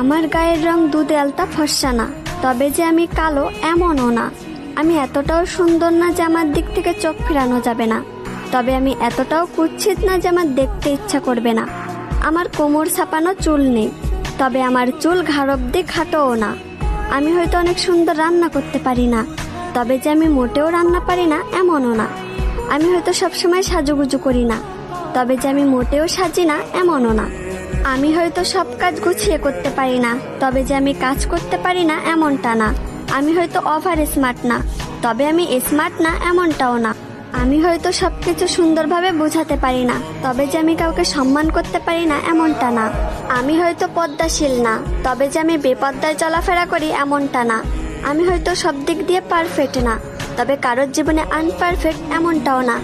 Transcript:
আমার গায়ের রং দুধে আলতা ফর্সা না, তবে যে আমি কালো এমনও না। আমি এতটাও সুন্দর না যে আমার দিক থেকে চোখ ফিরানো যাবে না, তবে আমি এতটাও কুৎসিত না যে আমার দেখতে ইচ্ছা করবে না। আমার কোমর ছাপানো চুল নেই, তবে আমার চুল ঘাড় অব্দি খাটোও না। আমি হয়তো অনেক সুন্দর রান্না করতে পারি না, তবে যে আমি মোটেও রান্না পারি না এমনও না। আমি হয়তো সবসময় সাজুগুজু করি না, তবে যে আমি মোটেও সাজি না এমনও না। আমি হয়তো সব কাজ গুছিয়ে করতে পারি না, তবে যে আমি কাজ করতে পারি না এমনটা না। আমি হয়তো ওভার স্মার্ট না, তবে আমি স্মার্ট না এমনটাও না। আমি হয়তো সবকিছু সুন্দরভাবে বোঝাতে পারি না, তবে যে আমি কাউকে সম্মান করতে পারি না এমনটা না। আমি হয়তো পদ্মাশীল না, তবে যে আমি বেপদ্দায় চলাফেরা করি এমনটা না। আমি হয়তো সব দিক দিয়ে পারফেক্ট না, তবে কারোর জীবনে আনপারফেক্ট এমনটাও না।